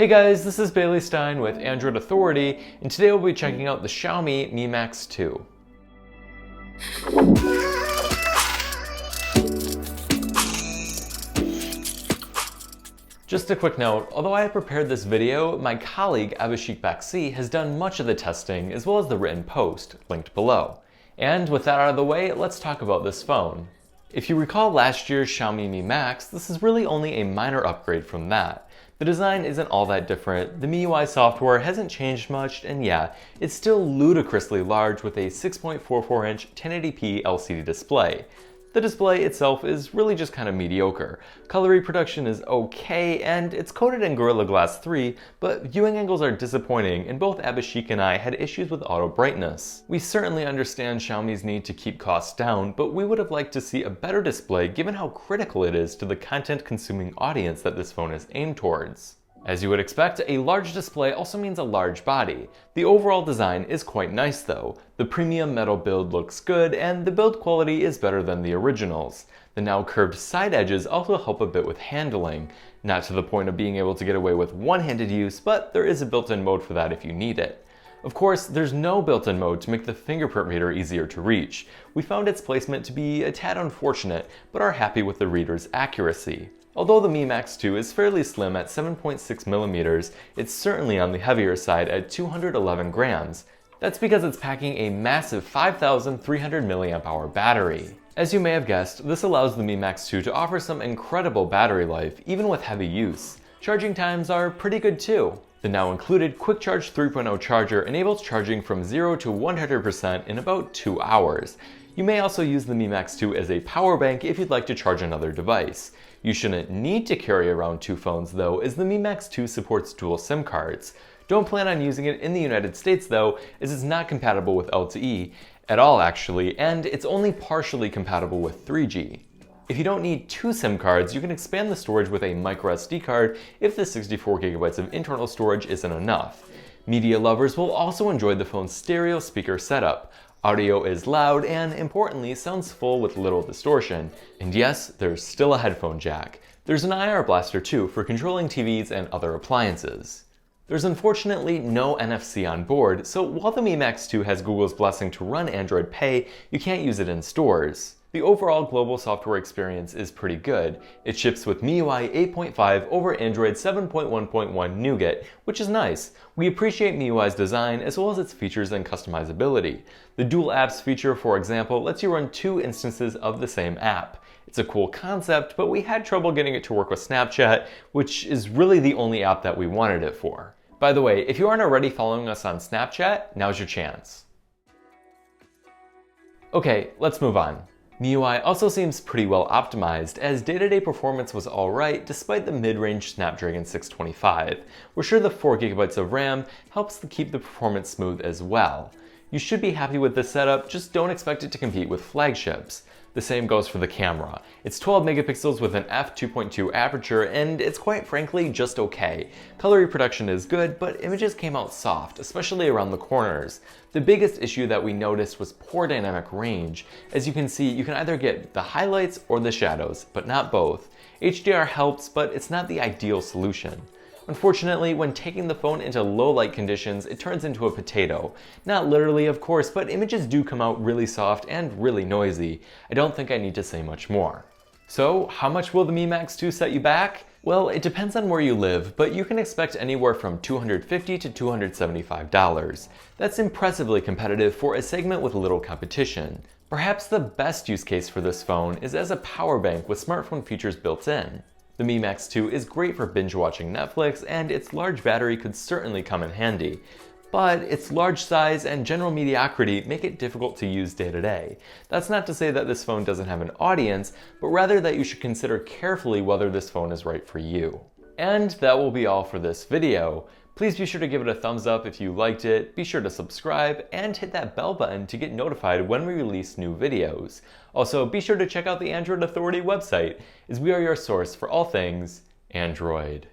Hey guys, this is Bailey Stein with Android Authority, and today we'll be checking out the Xiaomi Mi Max 2. Just a quick note, although I have prepared this video, my colleague Abhishek Baxi has done much of the testing as well as the written post, linked below. And with that out of the way, let's talk about this phone. If you recall last year's Xiaomi Mi Max, this is really only a minor upgrade from that. The design isn't all that different, the MIUI software hasn't changed much, and yeah, it's still ludicrously large with a 6.44-inch 1080p LCD display. The display itself is really just kind of mediocre. Color reproduction is okay, and it's coated in Gorilla Glass 3, but viewing angles are disappointing, and both Abhishek and I had issues with auto brightness. We certainly understand Xiaomi's need to keep costs down, but we would have liked to see a better display given how critical it is to the content-consuming audience that this phone is aimed towards. As you would expect, a large display also means a large body. The overall design is quite nice though. The premium metal build looks good, and the build quality is better than the originals. The now curved side edges also help a bit with handling. Not to the point of being able to get away with one-handed use, but there is a built-in mode for that if you need it. Of course, there's no built-in mode to make the fingerprint reader easier to reach. We found its placement to be a tad unfortunate, but are happy with the reader's accuracy. Although the Mi Max 2 is fairly slim at 7.6mm, it's certainly on the heavier side at 211 grams. That's because it's packing a massive 5,300 mAh battery. As you may have guessed, this allows the Mi Max 2 to offer some incredible battery life, even with heavy use. Charging times are pretty good too. The now included Quick Charge 3.0 charger enables charging from 0 to 100% in about 2 hours. You may also use the Mi Max 2 as a power bank if you'd like to charge another device. You shouldn't need to carry around two phones though, as the Mi Max 2 supports dual SIM cards. Don't plan on using it in the United States though, as it's not compatible with LTE at all actually, and it's only partially compatible with 3G. If you don't need two SIM cards, you can expand the storage with a microSD card if the 64GB of internal storage isn't enough. Media lovers will also enjoy the phone's stereo speaker setup. Audio is loud and, importantly, sounds full with little distortion. And yes, there's still a headphone jack. There's an IR blaster too for controlling TVs and other appliances. There's unfortunately no NFC on board, so while the Mi Max 2 has Google's blessing to run Android Pay, you can't use it in stores. The overall global software experience is pretty good. It ships with MIUI 8.5 over Android 7.1.1 Nougat, which is nice. We appreciate MIUI's design as well as its features and customizability. The dual apps feature, for example, lets you run two instances of the same app. It's a cool concept, but we had trouble getting it to work with Snapchat, which is really the only app that we wanted it for. By the way, if you aren't already following us on Snapchat, now's your chance. Okay, let's move on. MIUI also seems pretty well optimized, as day-to-day performance was alright despite the mid-range Snapdragon 625. We're sure the 4GB of RAM helps to keep the performance smooth as well. You should be happy with this setup, just don't expect it to compete with flagships. The same goes for the camera. It's 12 megapixels with an f2.2 aperture, and it's quite frankly just okay. Color reproduction is good, but images came out soft, especially around the corners. The biggest issue that we noticed was poor dynamic range. As you can see, you can either get the highlights or the shadows, but not both. HDR helps, but it's not the ideal solution. Unfortunately, when taking the phone into low light conditions, it turns into a potato. Not literally, of course, but images do come out really soft and really noisy. I don't think I need to say much more. So, how much will the Mi Max 2 set you back? Well, it depends on where you live, but you can expect anywhere from $250 to $275. That's impressively competitive for a segment with little competition. Perhaps the best use case for this phone is as a power bank with smartphone features built in. The Mi Max 2 is great for binge watching Netflix, and its large battery could certainly come in handy. But its large size and general mediocrity make it difficult to use day to day. That's not to say that this phone doesn't have an audience, but rather that you should consider carefully whether this phone is right for you. And that will be all for this video. Please be sure to give it a thumbs up if you liked it, be sure to subscribe, and hit that bell button to get notified when we release new videos. Also, be sure to check out the Android Authority website, as we are your source for all things Android.